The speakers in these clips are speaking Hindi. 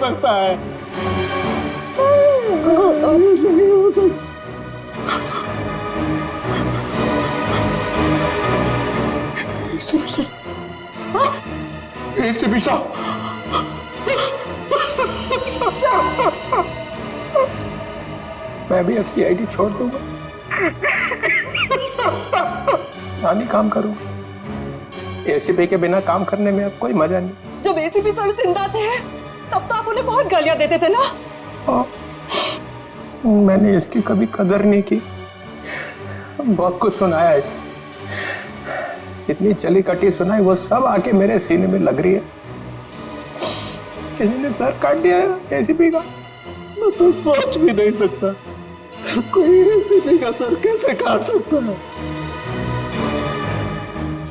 सकता है। एसीपी साहब, मैं भी अब सीआईडी छोड़ दूंगा, नानी काम करूंगा। एसीपी के बिना काम करने में अब कोई मजा नहीं। जब एसीपी सर जिंदा थे तब तो आप उन्हें बहुत गालियां देते थे ना। हाँ, मैंने इसकी कभी कदर नहीं की। बहुत कुछ सुनाया इसे, इतनी चली कटी सुनाई, वो सब आके मेरे सीने में लग रही है। किसी ने सर काट दिया है एसीपी का। मैं तो सोच भी नहीं सकता, कोई एसीपी का सर कैसे काट सकता है।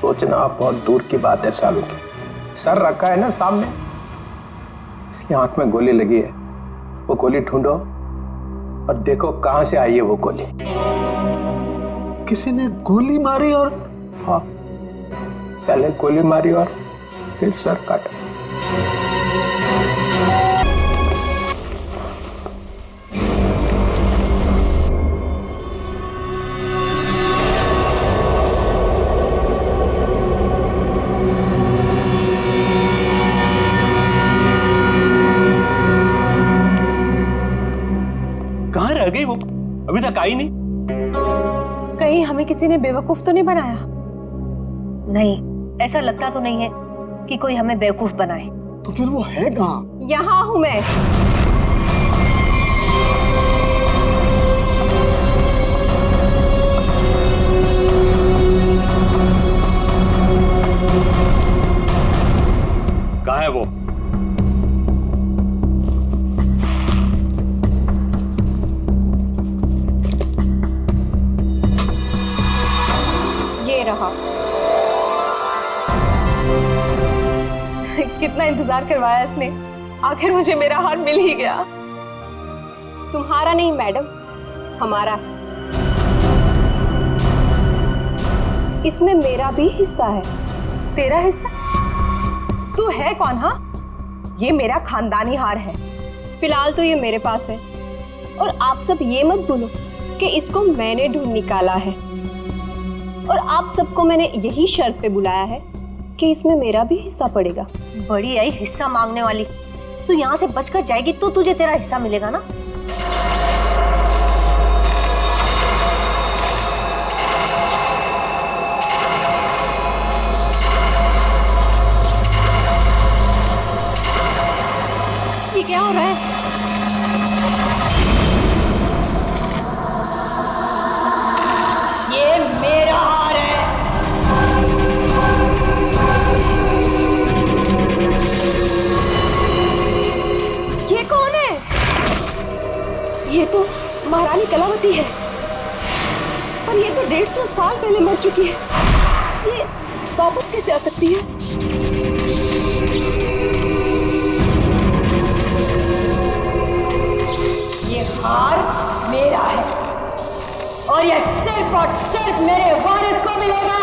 सोचना आप बहुत दूर की बात है सालों की। सर रखा है ना सामने, इसकी आंख में गोली लगी है। वो गोली ढूंढो और देखो कहां से आई है वो गोली। किसी ने गोली मारी और? हाँ, पहले गोली मारी और फिर सर काटा। कहाँ रह गई वो? अभी तक आई नहीं। कहीं हमें किसी ने बेवकूफ तो नहीं बनाया? नहीं, ऐसा लगता तो नहीं है कि कोई हमें बेवकूफ बनाए। तो फिर वो है कहाँ? यहाँ हूं मैं। कहाँ है वो? ये रहा। कितना इंतजार करवाया इसने, आखिर मुझे मेरा हार मिल ही गया। तुम्हारा नहीं मैडम, हमारा है। इसमें मेरा भी हिस्सा है। तेरा हिस्सा? तू है कौन? हाँ, ये मेरा खानदानी हार है। फिलहाल तो ये मेरे पास है, और आप सब ये मत भूलो कि इसको मैंने ढूंढ निकाला है, और आप सबको मैंने यही शर्त पे बुलाया है कि इसमें मेरा भी हिस्सा पड़ेगा। बड़ी आई हिस्सा मांगने वाली। तू यहाँ से बचकर जाएगी तो तुझे तेरा हिस्सा मिलेगा ना। ये क्या हो रहा है? ये मेरा हार है। ये कौन है? ये तो महारानी कलावती है, पर ये तो 150 साल पहले मर चुकी है। ये वापस कैसे आ सकती है? ये हार मेरा है, और ये सिर्फ और सिर्फ मेरे वारिस को मिलेगा,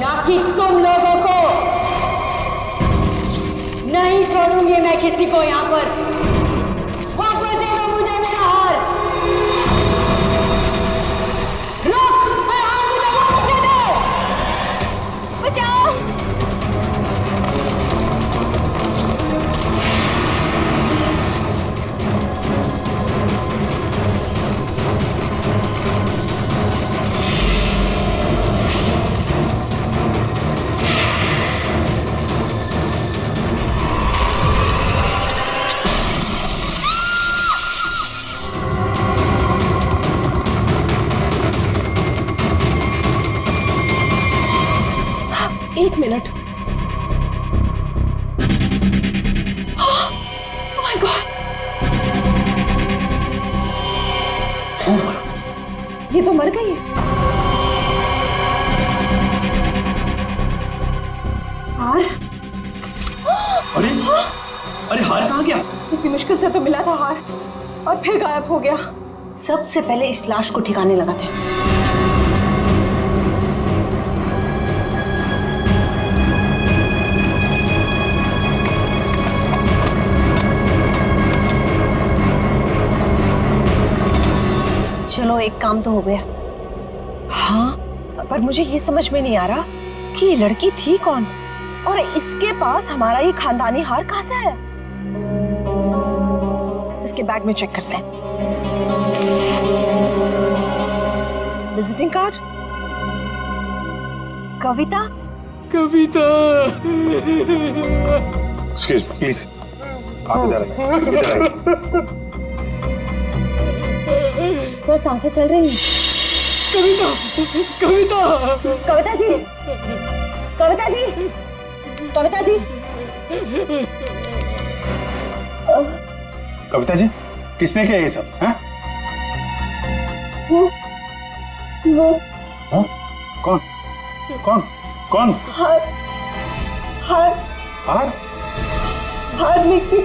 ना कि तुम लोगों को। नहीं छोड़ूंगी मैं किसी को यहाँ पर। वापस दे दो मुझे मेरा हार। रुक, मेरा हार मुझे वापस दे दो। बचाओ। एक मिनट। ओह माय गॉड, ये तो मर गई है। हार? अरे अरे, हार कहाँ गया? इतनी मुश्किल से तो मिला था हार, और फिर गायब हो गया। सबसे पहले इस लाश को ठिकाने लगाते हैं। एक काम तो हो गया। हाँ, पर मुझे ये समझ में नहीं आ रहा कि ये लड़की थी कौन और इसके पास हमारा ये खानदानी हार कहाँ से आया। इसके बैग में चेक करते हैं। Visiting card, Kavita. Excuse me please, आप इधर आइए। सर सांसें चल रही हैं। कविता जी, कविता जी, किसने किया ये सब? हैं? वो हाँ? कौन कौन कौन? हार हार लेके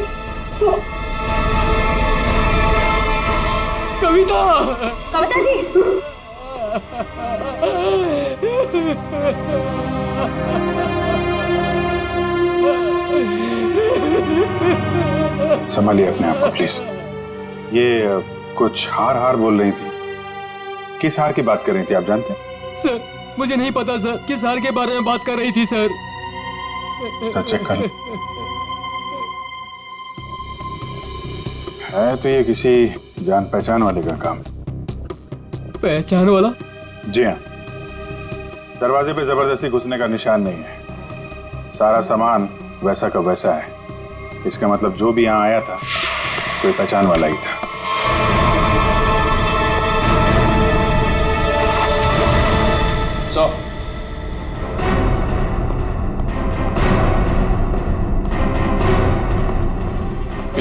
कविता जी। संभालिए अपने आप को प्लीज। ये कुछ हार बोल रही थी। किस हार की बात कर रही थी, आप जानते हैं? सर मुझे नहीं पता सर, किस हार के बारे में बात कर रही थी सर। तो चेक कर लो। है तो ये किसी जान पहचान वाले का काम। पहचान वाला? जी हाँ, दरवाजे पे जबरदस्ती घुसने का निशान नहीं है। सारा सामान वैसा का वैसा है। इसका मतलब जो भी यहाँ आया था कोई पहचान वाला ही था।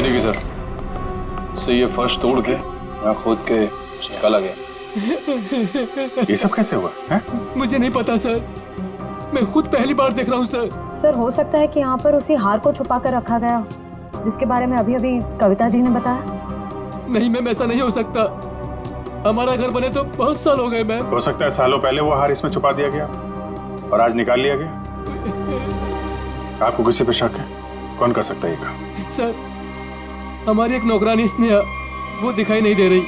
की सर से ये फर्श तोड़ के मैं खोद के कुछ निकाला गया। ये सब कैसे हुआ है? मुझे नहीं पता सर, मैं खुद पहली बार देख रहा हूँ सर। सर हो सकता है कि यहाँ पर उसी हार को छुपा कर रखा गया हो, जिसके बारे में अभी अभी कविता जी ने बताया। नहीं मैम, ऐसा नहीं हो सकता। हमारा घर बने तो बहुत साल हो गए मैम। हो सकता है सालों पहले वो हार इसमें छुपा दिया गया और आज निकाल लिया गया। आपको किसी पे शक है? कौन कर सकता है ये काम? सर हमारी एक नौकरानी स्नेहा, वो दिखाई नहीं दे रही।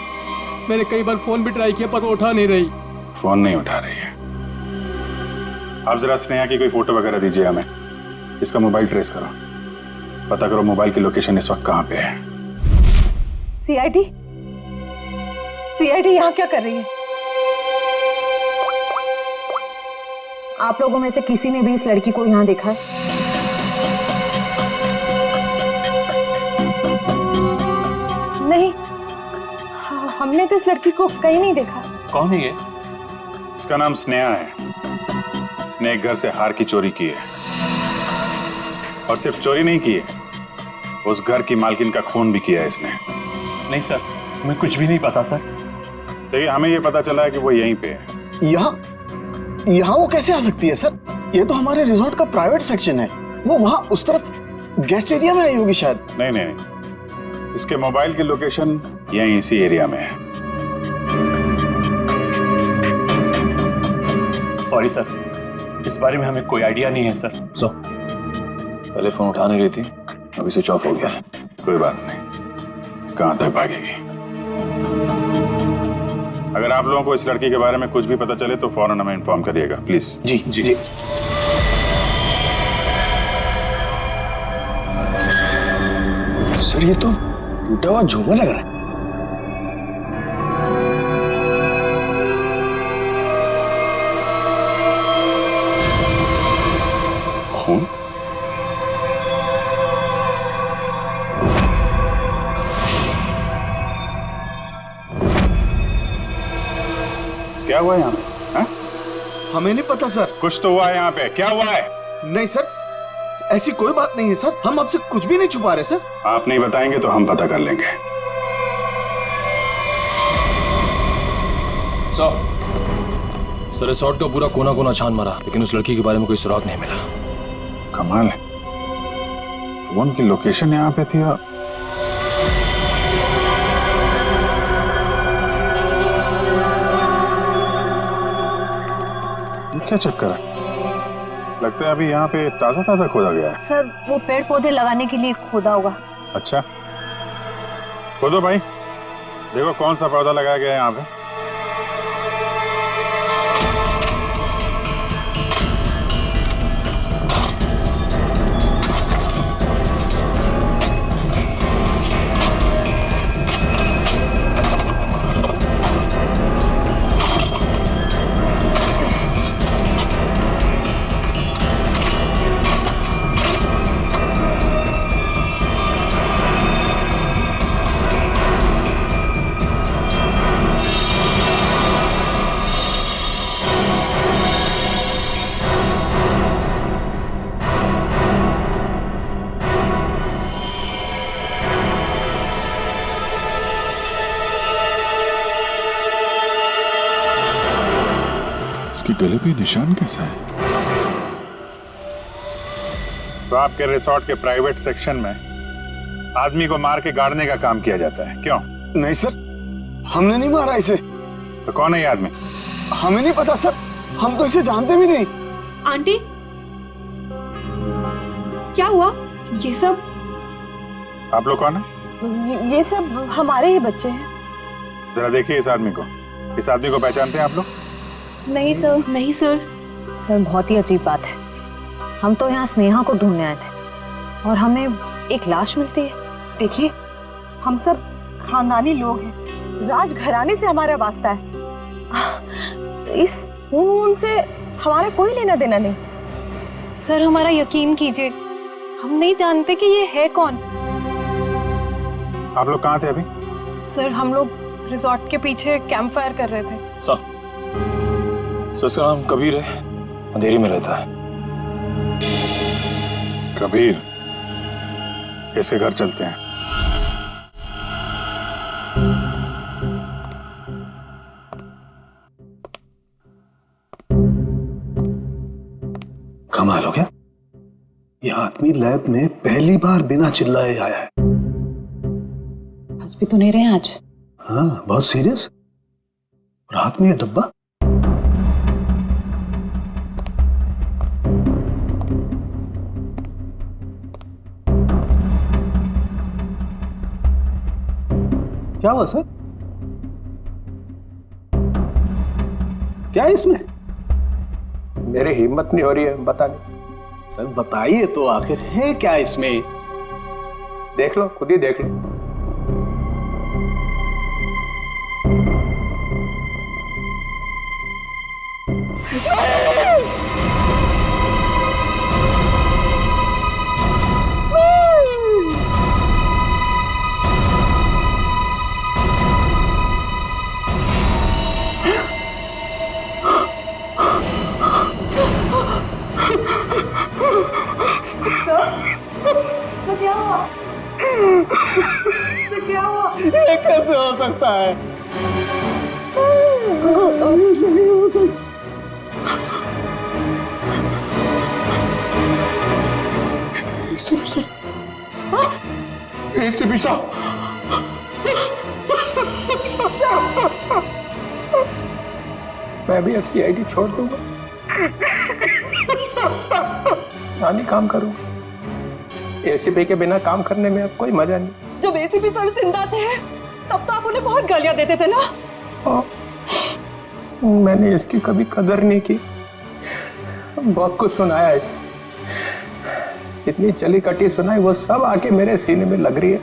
मैंने कई बार फोन भी ट्राई किया पर वो उठा नहीं रही। फोन नहीं उठा रही है। आप जरा स्नेहा की कोई फोटो वगैरह दीजिए हमें। इसका मोबाइल ट्रेस करो, पता करो मोबाइल की लोकेशन इस वक्त कहाँ पे है। सीआईडी यहाँ क्या कर रही है? आप लोगों में से किसी ने भी इस लड़की को यहाँ देखा है? नहीं, हमने तो इस लड़की को कहीं नहीं देखा। कौन है ये? इसका नाम स्नेहा है। इसने एक घर से हार की चोरी की है और सिर्फ चोरी नहीं की है, उस घर की मालकिन का खून भी किया है इसने। नहीं सर, मैं कुछ भी नहीं पता सर। देखिए हमें ये पता चला है कि वो यहीं पे है। यहाँ वो कैसे आ सकती है सर? ये तो हमारे रिजॉर्ट का प्राइवेट सेक्शन है। वो वहाँ उस तरफ गेस्ट एरिया में आई होगी शायद। नहीं, इसके मोबाइल की लोकेशन यहीं इसी एरिया में है। सॉरी सर, इस बारे में हमें कोई आइडिया नहीं है सर। पहले फोन उठा नहीं रही थी, अभी स्विच ऑफ हो गया है। कोई बात नहीं, कहां तक भागेगी। अगर आप लोगों को इस लड़की के बारे में कुछ भी पता चले तो फौरन हमें इन्फॉर्म करिएगा प्लीज। जी। सर ये तो टूटा हुआ झूमर लग रहा है। खून? क्या हुआ यहाँ पे? हाँ? हमें नहीं पता सर। कुछ तो हुआ है यहाँ पे, क्या हुआ है? नहीं सर, ऐसी कोई बात नहीं है सर। हम आपसे कुछ भी नहीं छुपा रहे सर। आप नहीं बताएंगे तो हम पता कर लेंगे। सर रिसोर्ट का पूरा कोना कोना छान मारा, लेकिन उस लड़की के बारे में कोई सुराग नहीं मिला। कमाल है, फोन की लोकेशन यहाँ पे थी। क्या चक्कर है? लगता है अभी यहाँ पे ताजा खोदा गया है। सर वो पेड़ पौधे लगाने के लिए खोदा होगा। अच्छा खोदो भाई, देखो कौन सा पौधा लगाया गया है यहाँ पे। इसके गले पे निशान कैसा है? तो आपके रिसोर्ट के प्राइवेट सेक्शन में आदमी को मार के गाड़ने का काम किया जाता है, क्यों? नहीं सर, हमने नहीं मारा इसे। तो कौन है ये आदमी? हमें नहीं पता सर, हम तो इसे जानते भी नहीं। आंटी, क्या हुआ? ये सब आप लोग कौन है? ये सब हमारे ही बच्चे हैं। जरा देखिए इस आदमी को। इस आदमी को पहचानते हैं आप लोग? नहीं सर। नहीं सर। सर बहुत ही अजीब बात है। हम तो यहाँ स्नेहा को ढूंढने आए थे और हमें एक लाश मिलती है। देखिए, हम सब खानदानी लोग हैं, राजघराने से हमारा वास्ता है। इस खून से हमारा कोई लेना देना नहीं। सर हमारा यकीन कीजिए, हम नहीं जानते कि ये है कौन। आप लोग कहाँ थे अभी? सर हम लोग रिसोर्ट के पीछे कैंप फायर कर रहे थे। सर इसका नाम कबीर है, अंधेरी में रहता है। कबीर, इसके घर चलते हैं। कमाल हो गया, यह आदमी लैब में पहली बार बिना चिल्लाए आया है। हंस भी तो नहीं रहे आज। हाँ, बहुत सीरियस। और हाथ में ये डब्बा। क्या हुआ सर? क्या है इसमें? मेरी हिम्मत नहीं हो रही है बताने। सर बताइए तो, आखिर है क्या इसमें? देख लो, खुद ही देख लो। ये कैसे हो सकता है? मैं भी अब CID छोड़ दूंगा, नानी काम करूंगा। ACP के बिना काम करने में अब कोई मजा नहीं। जब ACP सर जिंदा थे तब तो आप उन्हें बहुत गालियां देते थे ना। मैंने इसकी कभी कदर नहीं की, बहुत कुछ सुनाया इसे, इतनी चली कटी सुनाई, वो सब आके मेरे सीने में लग रही है।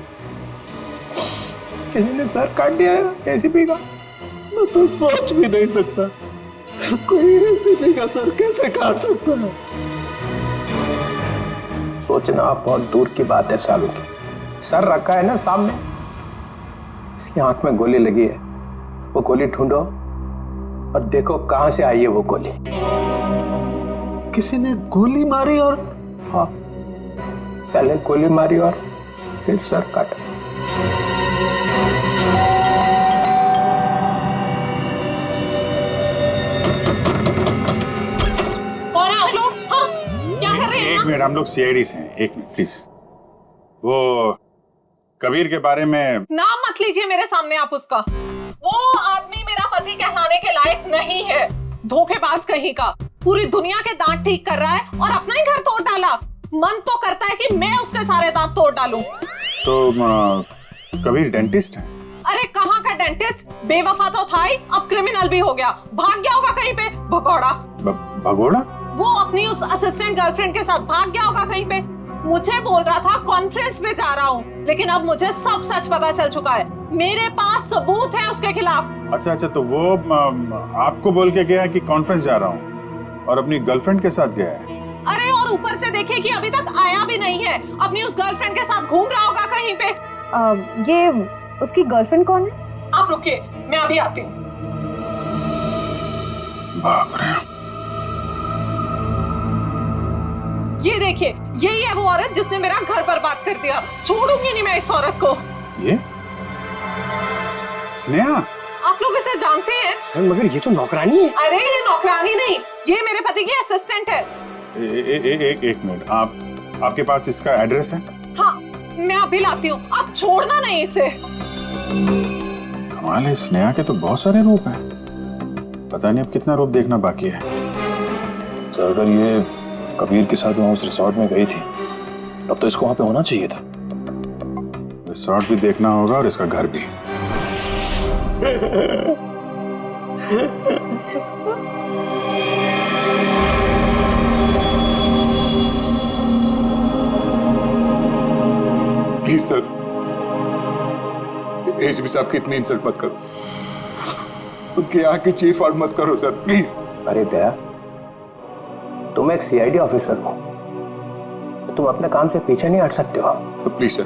किसी ने सर काट दिया है ACP का। मैं तो सोच भी नहीं सकता, कोई ACP का सर कैसे काट सकता है? सोचना बहुत दूर की बात है सालों की। सर रखा है ना सामने, इसकी आंख में गोली लगी है, वो गोली ढूंढो और देखो कहां से आई है वो गोली। किसी ने गोली मारी और? हाँ, पहले गोली मारी और फिर सर काटा। कौन है आप लोग? हाँ, क्या कर रहे हैं? एक मिनट, हम लोग CID से हैं। एक मिनट प्लीज। वो कबीर के बारे में नाम मत लीजिए मेरे सामने आप उसका। वो आदमी मेरा पति कहलाने के लायक नहीं है, धोखेबाज कहीं का। पूरी दुनिया के दांत ठीक कर रहा है और अपना ही घर तोड़ डाला। मन तो करता है कि मैं उसके सारे दांत तोड़ डालूं। तो कबीर डेंटिस्ट है? अरे कहाँ का डेंटिस्ट, बेवफा तो था ही, अब क्रिमिनल भी हो गया। भाग गया होगा कहीं पे, भगोड़ा। भगोड़ा? वो अपनी उस असिस्टेंट गर्लफ्रेंड के साथ भाग गया होगा कहीं पे। मुझे बोल रहा था कॉन्फ्रेंस में जा रहा हूँ, लेकिन अब मुझे सब सच पता चल चुका है। मेरे पास सबूत है उसके खिलाफ। अच्छा, तो वो आपको बोल के गया कि कॉन्फ्रेंस जा रहा हूँ और अपनी गर्लफ्रेंड के साथ गया है? अरे और ऊपर से देखिए कि अभी तक आया भी नहीं है, अपनी उस गर्लफ्रेंड के साथ घूम रहा होगा कहीं पे। ये उसकी गर्लफ्रेंड कौन है? आप रुकिए, मैं अभी आती हूँ। बाप रे। ये देखिए, यही है वो औरत जिसने मेरा घर बर्बाद कर दिया। छोड़ूंगी नहीं मैं इस औरत को। ये स्नेहा? आप लोग इसे जानते हैं? सर मगर ये तो नौकरानी है। अरे ये नौकरानी नहीं, ये मेरे पति की असिस्टेंट है। एक मिनट, आपके पास इसका एड्रेस है? हाँ, मैं अभी लाती हूँ, आप छोड़ना नहीं इसे। कमाल है, स्नेहा के तो बहुत सारे रूप हैं। पता नहीं अब कितना रूप देखना बाकी है। सर अगर ये कबीर के साथ वहां उस रिसोर्ट में गई थी तब तो इसको वहां पे होना चाहिए था। रिसोर्ट भी देखना होगा और इसका घर भी। प्लीज सर, एसीपी साहब की इतनी इंसल्ट मत करो, उनके यहाँ की चीफ आउट मत करो सर, प्लीज। अरे दया, तुम एक सीआईडी ऑफिसर हो, तो तुम अपने काम से पीछे नहीं हट सकते हो। तो प्लीज सर,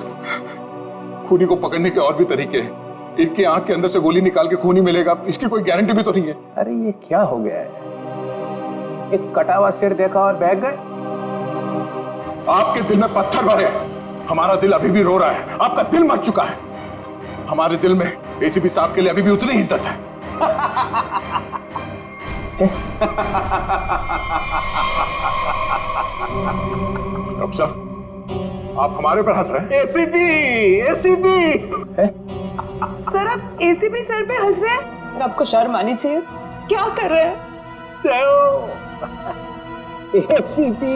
खूनी को पकड़ने के और भी तरीके हैं। इनकी आंख के अंदर से गोली निकाल के खूनी मिलेगा, इसकी कोई गारंटी भी तो नहीं है। अरे ये क्या हो गया है, एक कटा हुआ सिर देखा और बैग गए। आपके दिल में पत्थर भरे, हमारा दिल अभी भी रो रहा है। आपका दिल मर चुका है, हमारे दिल में एसीपी साहब के लिए अभी भी उतनी इज्जत है। डॉक्टर साहब, आप हमारे ऊपर हंस रहे हैं? एसीपी सर आप एसीपी सर पे हंस रहे हैं? आपको शर्म आनी चाहिए, क्या कर रहे हैं? एसीपी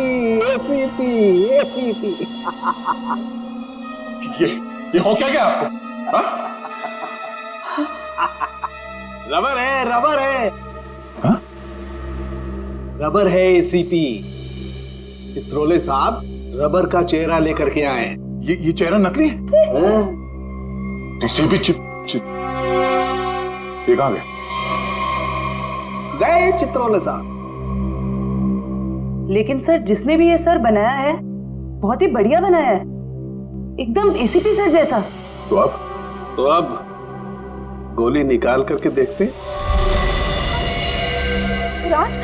ये हो क्या गया आपको? रबर है हाँ? रबर है एसीपी। चित्रोले साहब रबर का चेहरा लेकर के आए। ये चेहरा नकली है? एसीपी ये कहां गए चित्रोले साहब। लेकिन सर जिसने भी ये सर बनाया है बहुत ही बढ़िया बनाया है, एकदम एसीपी सर जैसा। तो अब गोली निकाल करके देखते। राज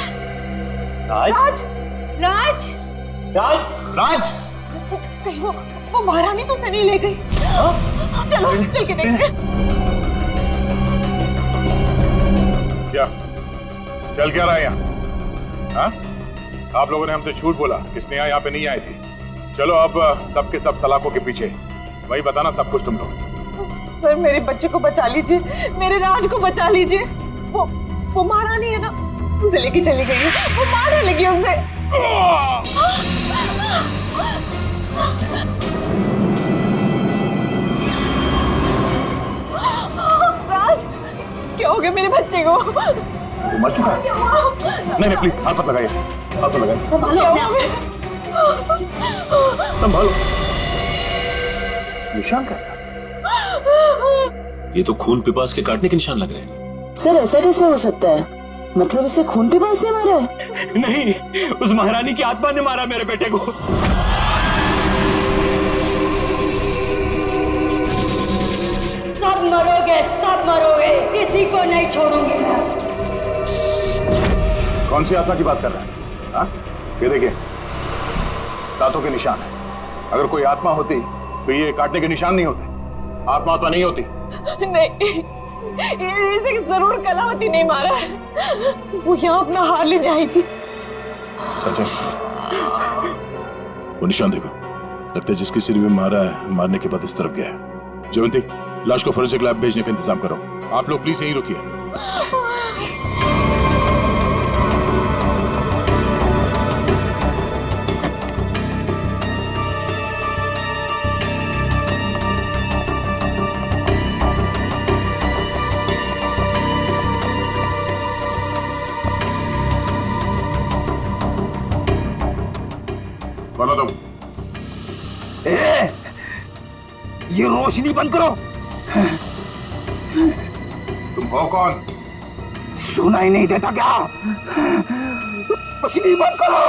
राज राज राज कहीं वो महारानी तो से नहीं ले गई। चलो चल के देखते हैं। क्या चल क्या रहा है यहाँ? हाँ? आप लोगों ने हमसे झूठ बोला कि स्नेहा यहाँ पे नहीं आई थी। चलो अब सबके सब सलाखों के पीछे, वही बताना सब कुछ तुम लोग। सर मेरे बच्चे को बचा लीजिए, मेरे राज को बचा लीजिए। वो महारानी है ना, उसे लेके चली गई है, वो मारने लगी उसे। राज क्या हो गया मेरे बच्चे को? वो मर चुका है? नहीं प्लीज हाथ मत लगाइए, हाथ मत लगाइए। संभालो। निशान कैसा? ये तो खून पिपास के काटने के निशान लग रहे हैं। सर ऐसा कैसे हो सकता है? मतलब इसे खून पिपास ने मारा है? नहीं, उस महारानी की आत्मा ने मारा मेरे बेटे को। सब मरोगे, किसी को नहीं छोड़ूंगी मैं। कौन सी आत्मा की बात कर रहा है? हाँ? ये देखिए, दांतों के निशान है। अगर कोई आत्मा होती तो ये काटने के निशान नहीं होते। आत्मा तो नहीं होती। नहीं, इसे जरूर कलावती नहीं मारा है। वो यहाँ अपना हार लेने आई थी। सचिन, वो निशान देखो, लगता है जिसके सिर में मारा है, मारने के बाद इस तरफ गया है। जयवंती, लाश को फोरेंसिक लैब भेजने का इंतजाम करो। आप लोग प्लीज यहीं रुकिए। बोलो तुम। ये रोशनी बंद करो। तुम हो कौन? सुनाई नहीं देता क्या? रोशनी बंद करो।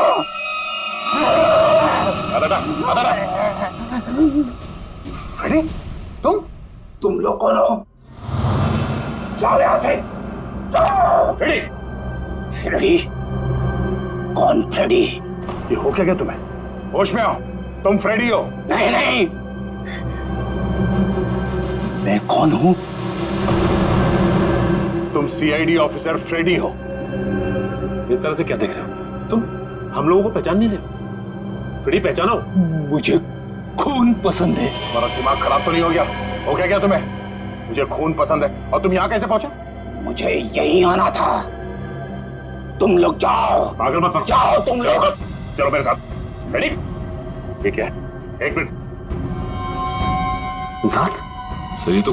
फ्रेडी, तुम लोग कौन हो? जाओ यहाँ से, जाओ। फ्रेडी, कौन फ्रेडी? ये हो क्या तुम्हें? होश में आओ, तुम फ्रेडी हो? नहीं, मैं कौन हूं? तुम सीआईडी ऑफिसर फ्रेडी हो। इस तरह से क्या देख रहे हो तुम? हम लोगों को पहचान नहीं रहे? फ्रेडी पहचानो। मुझे खून पसंद है। तुम्हारा दिमाग खराब तो नहीं हो गया? हो क्या तुम्हें? मुझे खून पसंद है और तुम यहाँ कैसे पहुंचे? मुझे यही आना था। तुम लोग जाओ। पागल मत बनो। जाओ तुम लोग। चलो मेरे साथ। रेडी? ये क्या है? एक मिनट। दांत? सर ये तो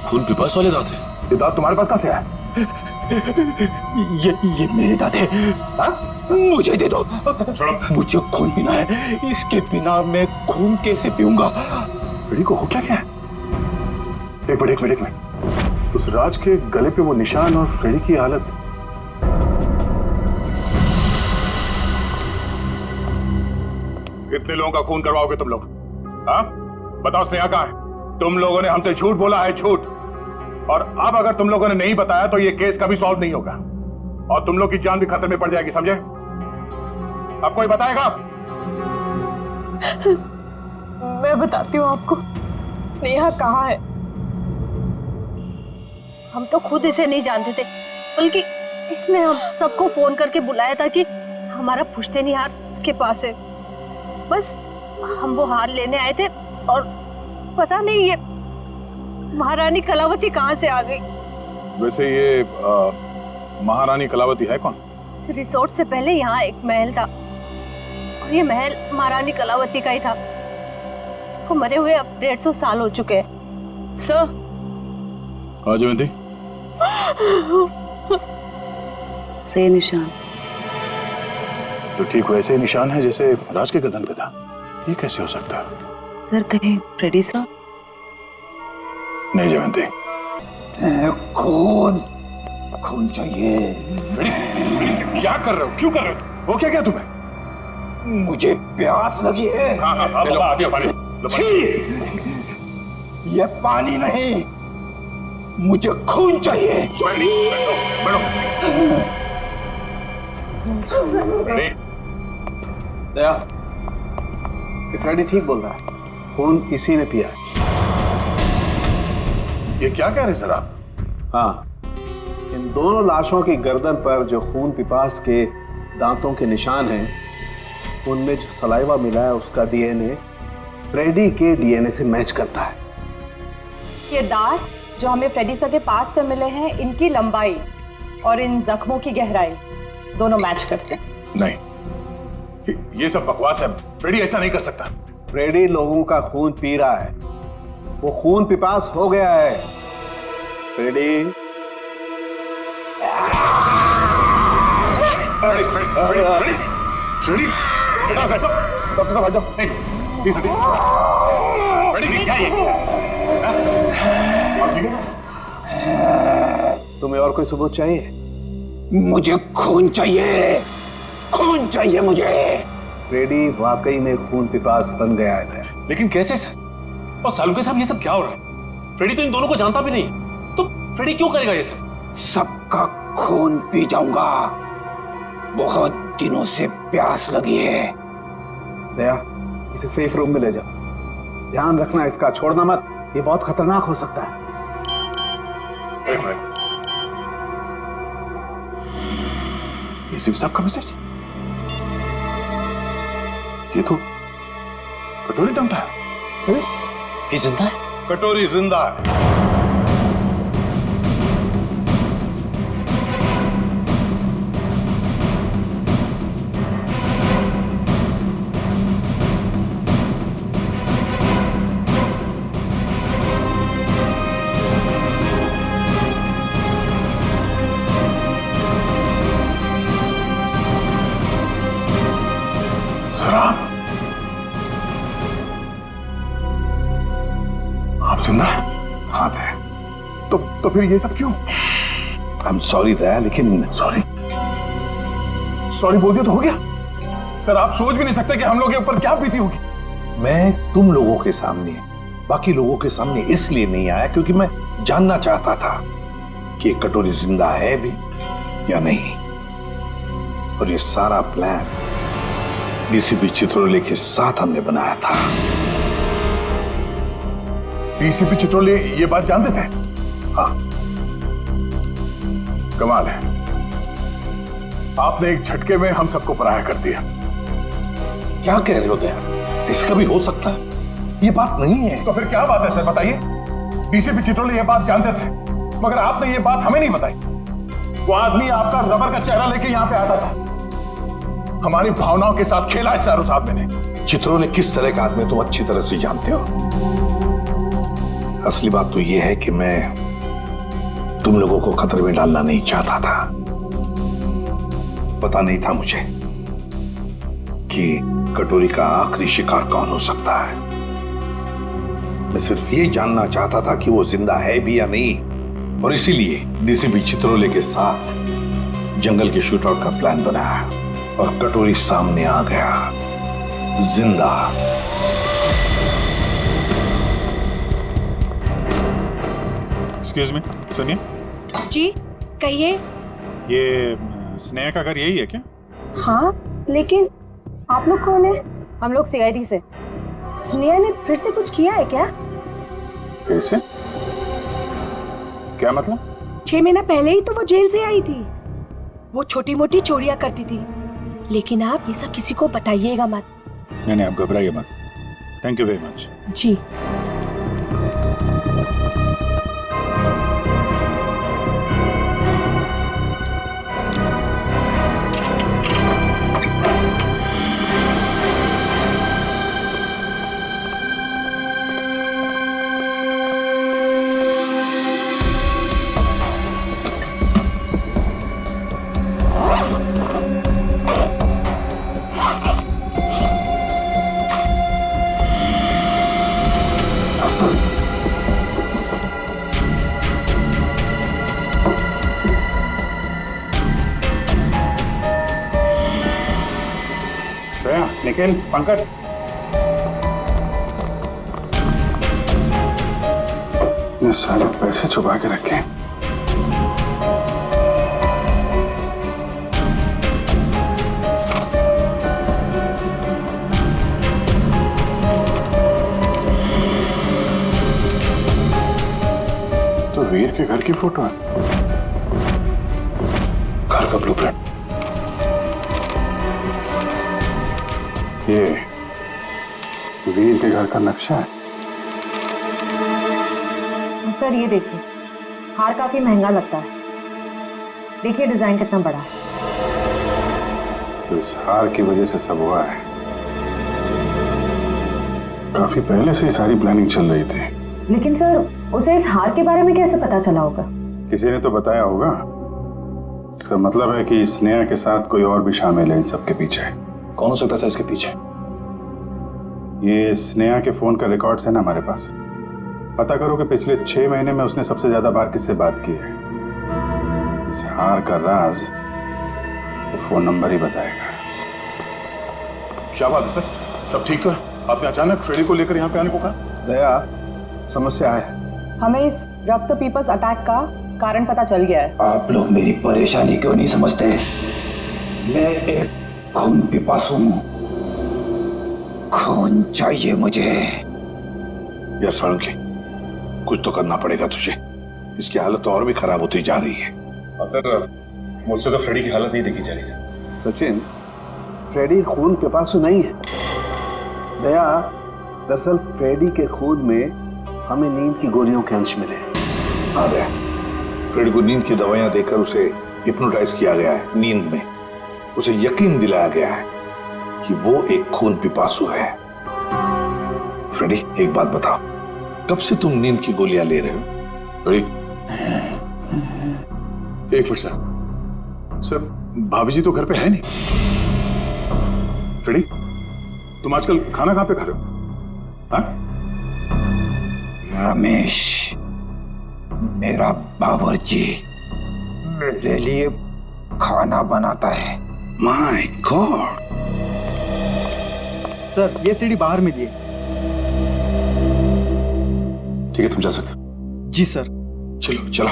खून पिपास वाले दांत है। ये दांत तुम्हारे पास कहां से आया? ये मेरे दांत है। हाँ? मुझे दे दो। छोड़ो। मुझे खून पीना है। इसके बिना मैं खून कैसे पीऊंगा? रेडी को हो क्या क्या है? एक मिनट। उस राज के गले पे वो निशान और फ्रेडी की हालत। कितने लोगों का खून करवाओगे तुम लोग? हाँ? बताओ स्नेहा कहाँ है? तुम लोगों ने हमसे झूठ बोला है, झूठ। और अब अगर तुम लोगों ने नहीं बताया तो ये केस कभी सॉल्व नहीं होगा और तुम लोग की जान भी खतरे में पड़ जाएगी, समझे? अब कोई बताएगा? मैं बताती हूँ आपको। स्नेहा कहाँ है? हम तो खुद इसे नहीं जानते थे, बल्कि इसने हम सबको फोन करके बुलाया था कि हमारा पुश्तैनी हार इसके पास है। बस हम वो हार लेने आए थे और पता नहीं ये महारानी कलावती कहाँ से आ गई। वैसे ये महारानी कलावती है कौन? इस रिसोर्ट से पहले यहाँ एक महल था और ये महल महारानी कलावती का ही था, जिसको मरे हुए अब 150 साल हो चुके हैं। सर। हाँ जयंती। सही निशान तो ठीक वैसे ही निशान है जैसे राज के गर्दन पे था। ये कैसे हो सकता है? सर कहीं फ्रेडी सर? नहीं जयंती। खून चाहिए। क्या कर रहे हो? क्यों कर रहे हो? वो क्या क्या तुम्हें? मुझे प्यास लगी है। हाँ, लो पानी। ये पानी नहीं, मुझे खून चाहिए। बैठो। दया, फ्रेडी ठीक बोल रहा है। खून इसी ने पिया है। ये क्या कह रहे सर आप? हाँ, इन दोनों लाशों की गर्दन पर जो खून पिपास के दांतों के निशान हैं, उनमें जो सलाइवा मिला है उसका डीएनए फ्रेडी के डीएनए से मैच करता है। ये दांत जो हमें फ्रेडी सर के पास से मिले हैं, इनकी लंबाई और इन जख्मों की गहराई दोनों मैच करते हैं। नहीं, ये सब बकवास है। फ्रेडी ऐसा नहीं कर सकता। फ्रेडी लोगों का खून पी रहा है। वो खून पिपास हो गया है। फ्रेडी डॉक्टर साहब आ जाओ। तुम्हें और कोई सबूत चाहिए? मुझे खून चाहिए। खून चाहिए मुझे। फ्रेडी वाकई में खून पिपास बन गया है। लेकिन कैसे सर? और सालू के साहब ये सब क्या हो रहा है? फ्रेडी तो इन दोनों को जानता भी नहीं, तो फ्रेडी क्यों करेगा ये सब? सबका खून पी जाऊंगा। बहुत दिनों से प्यास लगी है। दया, इसे सेफ रूम में ले जाओ। ध्यान रखना, इसका छोड़ना मत। ये बहुत खतरनाक हो सकता है। एक मिनट। ये सिर्फ सबका मैसेज? ये तो कटोरी टमटा है। ये जिंदा है? कटोरी जिंदा है। आप जिंदा है? हाँ दया। तो फिर ये सब क्यों? आई एम सॉरी दया, लेकिन सॉरी बोल दिया तो हो गया। सर आप सोच भी नहीं सकते कि हम लोग के ऊपर क्या बीती होगी। मैं तुम लोगों के सामने, बाकी लोगों के सामने इसलिए नहीं आया क्योंकि मैं जानना चाहता था कि ये कटोरी जिंदा है भी या नहीं। और ये सारा प्लान डीसीपी चित्रोले के साथ हमने बनाया था। डीसीपी चित्रोले ये बात जानते थे? हाँ, कमाल है, आपने एक झटके में हम सबको पराया कर दिया। क्या कह रहे हो दया? इसका भी हो सकता है? ये बात नहीं है। तो फिर क्या बात है सर, बताइए। डीसीपी चित्रोले ये बात जानते थे, मगर आपने ये बात हमें नहीं बताई। वो आदमी आपका रबर का चेहरा लेके यहाँ पे आता था, हमारी भावनाओं के साथ खेला है सर उस आदमी ने। चित्रोले किस तरह का आदमी तुम अच्छी तरह से जानते हो। असली बात तो ये है कि मैं तुम लोगों को खतरे में डालना नहीं चाहता था। पता नहीं था मुझे कि कटोरी का आखिरी शिकार कौन हो सकता है। मैं सिर्फ ये जानना चाहता था कि वो जिंदा है भी या नहीं, और इसीलिए डीसीपी चित्रोले के साथ जंगल के शूटआउट का प्लान बनाया और कटोरी सामने आ गया जिंदा। एक्सक्यूज मी, सुनिए। जी कहिए। ये स्नेहा का घर यही है क्या? हाँ, लेकिन आप लोग कौन है? हम लोग सीआईडी से। स्नेहा ने फिर से कुछ किया है क्या? फिर से? क्या मतलब? 6 महीना पहले ही तो वो जेल से आई थी। वो छोटी मोटी चोरियां करती थी, लेकिन आप ये सब किसी को बताइएगा मत। नहीं, आप घबराइए मत। Thank you very much. जी। निखिल, पंकज, ये सारे पैसे छुपा के रखे। तो वीर के घर की फोटो है, घर का ब्लूप्रिंट। ये वीर के घर का नक्शा है। सर ये देखिए, हार काफी महंगा लगता है। देखिए डिजाइन कितना बड़ा है। तो इस हार की वजह से सब हुआ है। काफी पहले से ही सारी प्लानिंग चल रही थी। लेकिन सर उसे इस हार के बारे में कैसे पता चला होगा? किसी ने तो बताया होगा। इसका मतलब है कि स्नेहा के साथ कोई और भी शामिल है इन सब के पीछे। कौन हो सकता है इसके पीछे? ये स्नेहा के फोन का रिकॉर्ड्स है ना हमारे पास। पता करो कि पिछले 6 महीने में उसने सबसे ज्यादा बार किससे बात की है। इस हार का राज तो फोन नंबर ही बताएगा। क्या बात है सर, सब ठीक तो है? आपने अचानक फ्रेडी को लेकर यहाँ पे आने को कहा? दया, समस्या है। हमें इस रक्त पीपस अटैक का कारण पता चल गया है। आप लोग मेरी परेशानी क्यों नहीं समझते? मैं एक खून पिपासु हूं, खून चाहिए मुझे। यार साळुंखे, कुछ तो करना पड़ेगा तुझे। इसकी हालत और भी खराब होती जा रही है। सर, मुझसे तो फ्रेडी की हालत नहीं देखी जा रही सर। सचिन, फ्रेडी खून पिपासु नहीं है। दया, दरअसल फ्रेडी के खून में हमें नींद की गोलियों के अंश मिले। हाँ दया, फ्रेडी को नींद की दवाइयां देकर उसे हिप्नोटाइज किया गया है। नींद में उसे यकीन दिलाया गया है कि वो एक खून पिपासु है। फ्रेडी, एक बात बताओ, कब से तुम नींद की गोलियां ले रहे हो? फ्रेडी, एक मिनट सर। सर, भाभी जी तो घर पे है नहीं। फ्रेडी, तुम आजकल खाना कहां पे खा रहे हो? हाँ? रमेश, मेरा बावर्ची मेरे लिए खाना बनाता है। My God. सर, ये सीढ़ी बाहर मिली है। ठीक है, तुम जा सकते हो। जी सर। चलो चलो।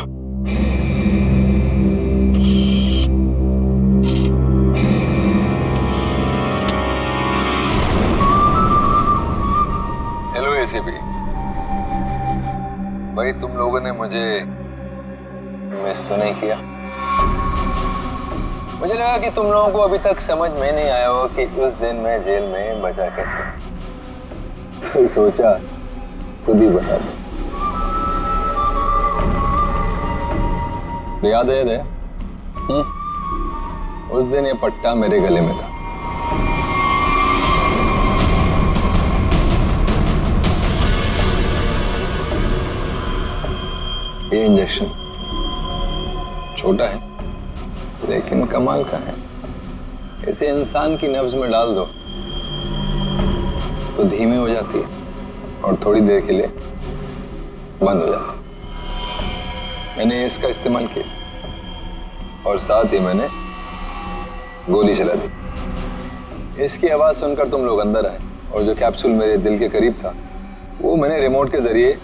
हेलो एसीपी भाई, तुम लोगों ने मुझे मिस तो नहीं किया? मुझे लगा कि तुम लोगों को अभी तक समझ में नहीं आया हो कि उस दिन मैं जेल में बचा कैसे, तो सोचा खुद ही बता दो। याद है? उस दिन ये पट्टा मेरे गले में था। ये इंजेक्शन छोटा है लेकिन कमाल का है। इसे इंसान की नब्ज में डाल दो तो धीमी हो जाती है और थोड़ी देर के लिए बंद हो जाती है। मैंने इसका इस्तेमाल किया और साथ ही मैंने गोली चला दी। इसकी आवाज सुनकर तुम लोग अंदर आए और जो कैप्सूल मेरे दिल के करीब था वो मैंने रिमोट के जरिए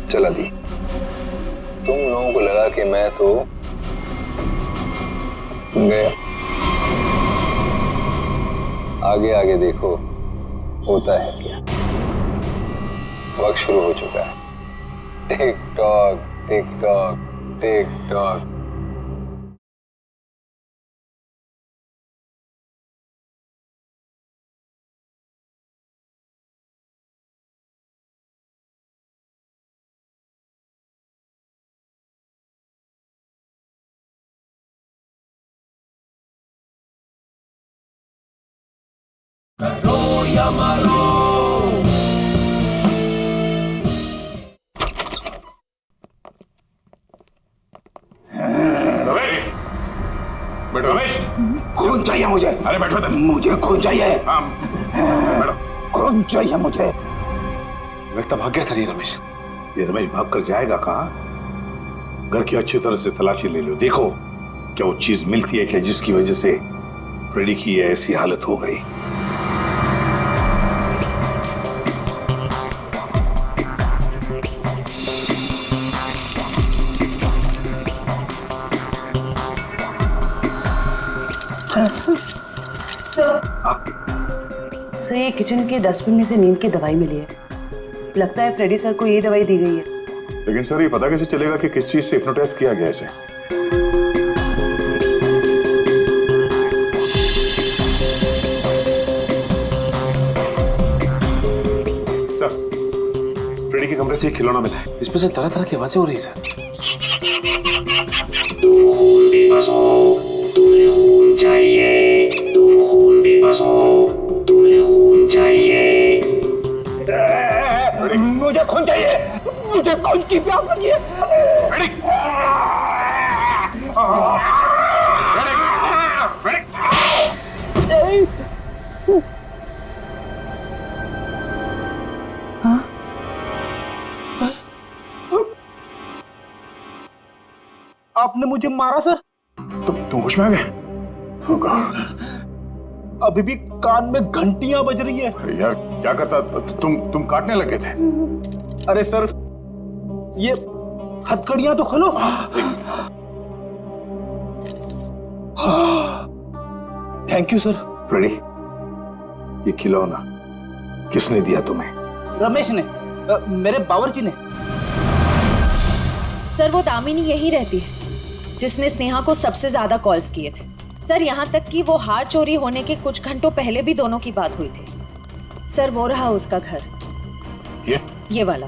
चला दी। तुम लोगों को लगा कि मैं तो गया। आगे आगे देखो होता है क्या। वक्त शुरू हो चुका है। Tick tock tick tock tick tock. Ramesh, खून चाहिए मुझे। अरे बैठो तुम। मुझे खून चाहिए। हाँ, बैठो। खून चाहिए मुझे। लगता भाग गया सर ये रमेश। ये रमेश भाग कर जाएगा कहाँ? घर की अच्छी तरह से तलाशी ले लो, देखो क्या वो चीज मिलती है क्या जिसकी वजह से फ्रेडी की ऐसी हालत हो गई। सर ये किचन के डस्टबिन में से नींद की दवाई मिली है। लगता है फ्रेडी सर को ये दवाई दी गई है। लेकिन सर ये पता कैसे चलेगा कि किस चीज से हिप्नोटाइज किया गया इसे? सर फ्रेडी के कमरे से एक खिलौना मिला है। इसमें से तरह तरह की आवाजें हो रही है सर। तुम्हें खून चाहिए, तुम खून बेबस हो, तुम्हें खून चाहिए। मुझे खून चाहिए, मुझे खून की प्यास लगी है। आपने मुझे मारा सर? तुम होश में आ गए? अभी भी कान में घंटियां बज रही है। अरे यार क्या करता? तुम काटने लगे थे। अरे सर ये हथकड़ियां तो खोलो। Thank you sir. फ्रेडी, ये खिलौना किसने दिया तुम्हें? रमेश ने, मेरे बावर्ची ने। सर वो दामिनी यही रहती है जिसने स्नेहा को सबसे ज्यादा कॉल्स किए थे। सर यहाँ तक कि वो हार चोरी होने के कुछ घंटों पहले भी दोनों की बात हुई थी। सर वो रहा उसका घर, ये वाला।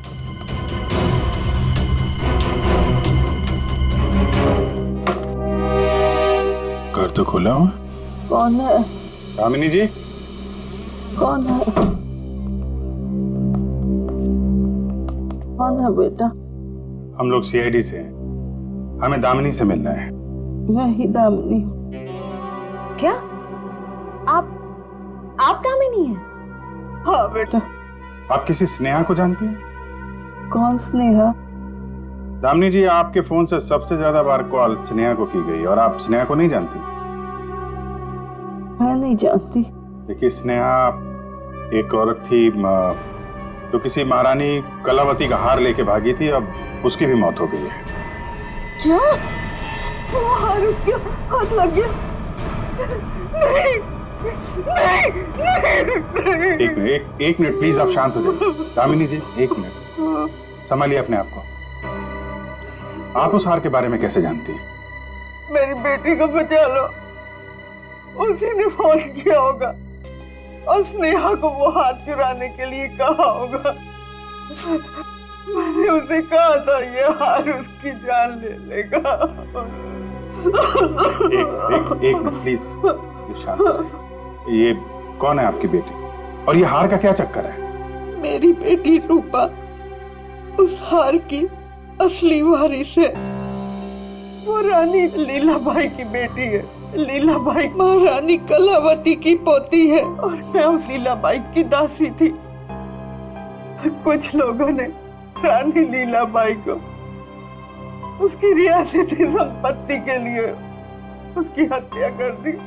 घर तो खुला हुआ। कौन है? दामिनी जी। कौन है? कौन है बेटा? हम लोग सीआईडी से हैं। हमें दामिनी से मिलना है। मैं ही दामिनी हूँ। क्या आप दामिनी हैं? हाँ बेटा। आप किसी स्नेहा को जानती हैं? कौन स्नेहा? दामिनी जी, आपके फोन से सबसे ज्यादा बार कॉल स्नेहा को की गई और आप स्नेहा को नहीं जानती? मैं नहीं जानती। देखिए स्नेहा एक औरत थी जो किसी महारानी कलावती का हार लेके भागी थी। अब उसकी भी मौत हो गई है। क्या? वो हार उसके हाथ लग गया? नहीं, नहीं, एक मिनट प्लीज, आप शांत हो जाइए। दामिनी जी एक मिनट, संभालिए अपने आप को। आप उस हार के बारे में कैसे जानती हैं? मेरी बेटी को बचा लो, उसी ने फोन किया होगा और स्नेहा को वो हार चुराने के लिए कहा होगा। मैंने उसे कहा था ये हार उसकी जान ले लेगा। एक प्लीज शांत हो जाइए। ये कौन है आपकी बेटी और ये हार का क्या चक्कर है? मेरी बेटी रूपा उस हार की असली वारिस है। वो रानी लीलाबाई की बेटी है। लीलाबाई महारानी कलावती की पोती है और मैं उस लीलाबाई की दासी थी। कुछ लोगों ने रानी लीलाबाई को उसकी रियासती संपत्ति के लिए उसकी हत्या कर दी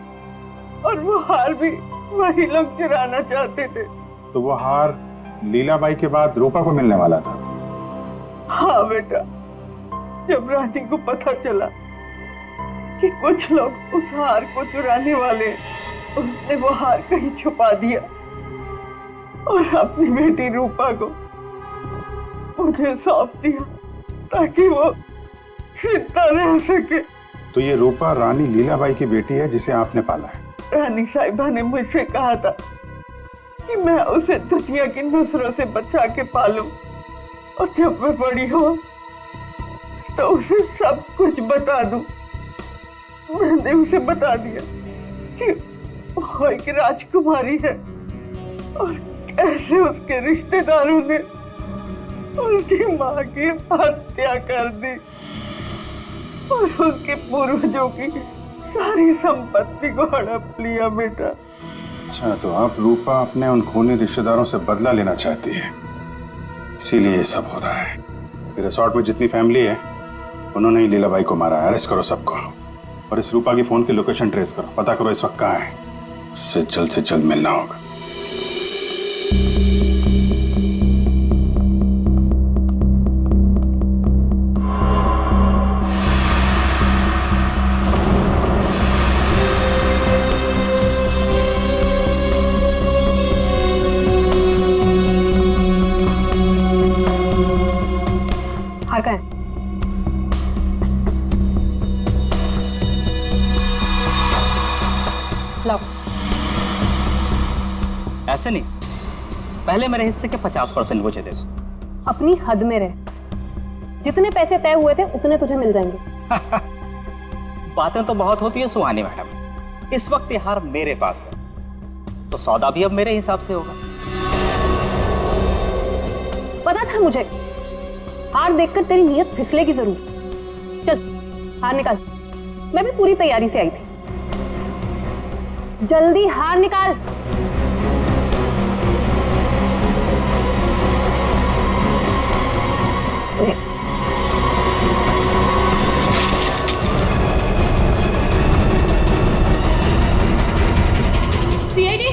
और वो हार भी वही लोग चुराना चाहते थे। तो वो हार लीलाबाई के बाद रूपा को मिलने वाला था? हाँ बेटा, जब रानी को पता चला कि कुछ लोग उस हार को चुराने वाले, उसने वो हार कहीं छुपा दिया और अपनी बेटी रूपा को मुझे सौंप दिया ताकि वो जिंदा रह सके। तो ये रूपा रानी लीलाबाई की बेटी है जिसे आपने पाला है? रानी साहिबा ने मुझसे कहा था कि मैं उसे दुनिया की नजरों से बचा के पालूं और जब मैं बड़ी हो तो उसे सब कुछ बता दूं। मैंने उसे बता दिया कि वो एक राजकुमारी है और कैसे उसके रिश्तेदारों ने उसकी माँ की हत्या कर दी और उसके पूर्वजों की सारी संपत्ति को हड़प लिया। बेटा, अच्छा, तो आप रूपा अपने उन खूनी रिश्तेदारों से बदला लेना चाहती है, इसीलिए ये सब हो रहा है। रिसोर्ट में जितनी फैमिली है उन्होंने ही लीलाबाई को मारा है। अरेस्ट करो सबको और इस रूपा की फोन की लोकेशन ट्रेस करो, पता करो इस वक्त कहाँ है। उससे जल्द मिलना होगा। हार का है? लाओ। ऐसे नहीं, पहले मेरे हिस्से के 50% मुझे दे दो। अपनी हद में रह, जितने पैसे तय हुए थे उतने तुझे मिल जाएंगे। बातें तो बहुत होती है सुहानी मैडम, इस वक्त ये हार मेरे पास है तो सौदा भी अब मेरे हिसाब से होगा। पता था मुझे, हार देखकर तेरी नीयत फिसलेगी जरूर। चल हार निकाल, मैं भी पूरी तैयारी से आई थी। जल्दी हार निकाल। सीआईडी,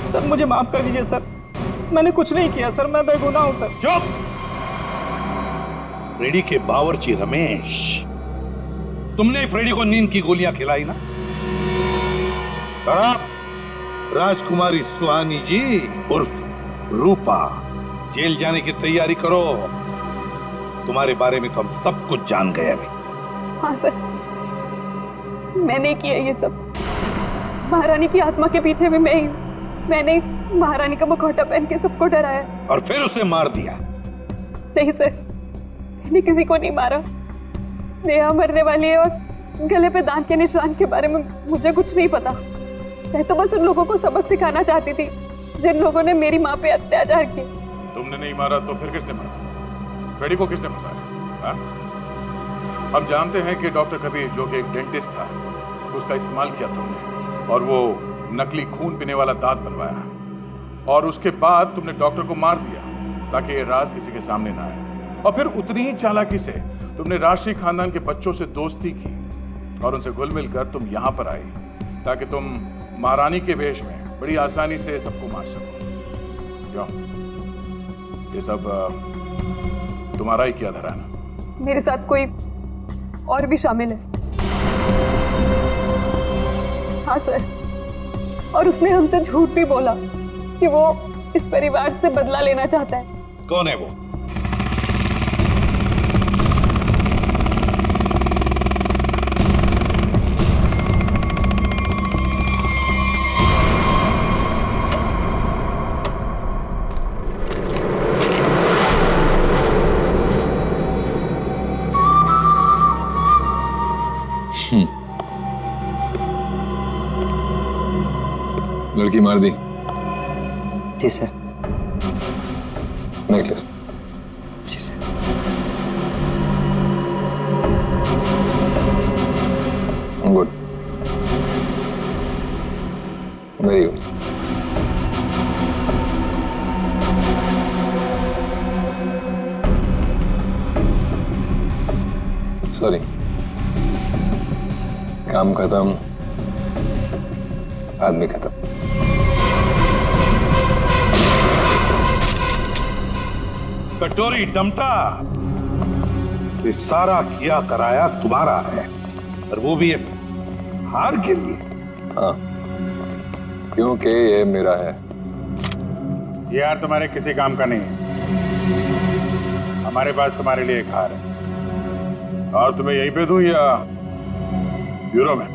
सर मुझे माफ कर दीजिए सर, मैंने कुछ नहीं किया सर, मैं बेगुनाह हूं सर। चुप! फ्रेडी के बावर्ची रमेश, तुमने फ्रेडी को नींद की गोलियां खिलाई ना? और आप राजकुमारी सुहानी जी उर्फ रूपा जेल जाने की तैयारी करो। तुम्हारे बारे में तो हम सब कुछ जान गए अभी। हाँ सर, मैंने किया ये सब। महारानी की आत्मा के पीछे भी मैं ही हूँ। मैंने महारानी का मुखौटा पहन के सबको डराया और फिर उसे मार दिया। नहीं सर, मैंने किसी को नहीं मारा। नेहा मरने वाली है और गले पे दांत के निशान के बारे में मुझे कुछ नहीं पता। मैं तो बस उन लोगों को सबक सिखाना चाहती थी जिन लोगों ने मेरी माँ पे अत्याचार किए। तुमने नहीं मारा तो फिर किसने मारा? फ्रेडी को किसने फंसाया? हम जानते हैं कि डॉक्टर कबीर जो कि एक डेंटिस्ट था उसका इस्तेमाल किया तुमने और वो नकली खून पीने वाला दांत बनवाया। और उसके बाद तुमने डॉक्टर को मार दिया ताकि ये राज किसी के सामने ना आए। और फिर उतनी ही चालाकी से तुमने राष्ट्रीय खानदान के बच्चों से दोस्ती की और उनसे घुल मिलकर तुम यहां पर आई ताकि तुम महारानी के वेश में बड़ी आसानी से सबको मार सको। क्यों? ये सब तुम्हारा ही किया धरा ना? मेरे साथ कोई और भी शामिल है। हाँ सर, और उसने हमसे झूठ भी बोला कि वो इस परिवार से बदला लेना चाहता है। कौन है वो? लड़की मार दी? जी सर। नेकलेस? जी sir. Good, very good. Sorry, काम खत्म, आदमी खत्म। कटोरी डमटा, ये सारा किया कराया तुम्हारा है, और वो भी इस हार के लिए। हाँ, क्योंकि ये मेरा है। ये हार तुम्हारे किसी काम का नहीं है। हमारे पास तुम्हारे लिए एक हार है, और तुम्हें यहीं पे दूं या ब्यूरो में?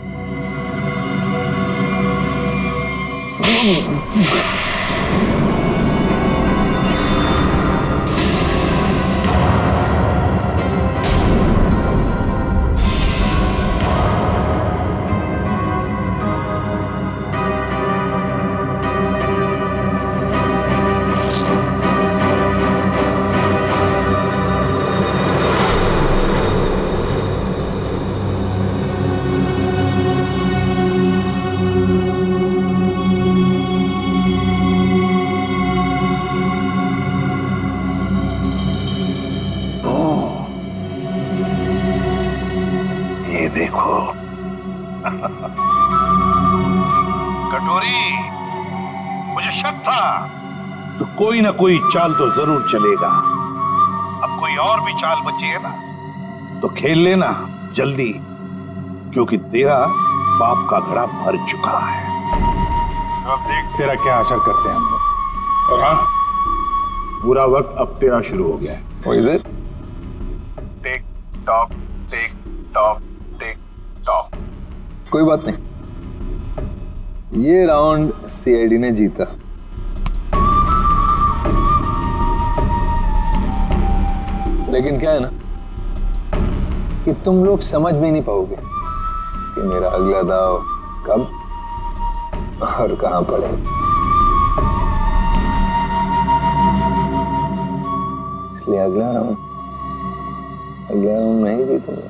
देखो कटोरी, मुझे शक था तो कोई ना कोई चाल तो जरूर चलेगा। अब कोई और भी चाल बची है ना, तो खेल लेना जल्दी, क्योंकि तेरा बाप का घड़ा भर चुका है। अब देख तेरा क्या असर करते हैं हम लोग। और हाँ, पूरा वक्त अब तेरा शुरू हो गया है। What is it? Tick tock tick tock tick tock. कोई बात नहीं, ये राउंड सीआईडी ने जीता। लेकिन क्या है ना कि तुम लोग समझ भी नहीं पाओगे कि मेरा अगला दाव कब और कहां पड़े। इसलिए अगला राउंड मैं ही जीतूंगा।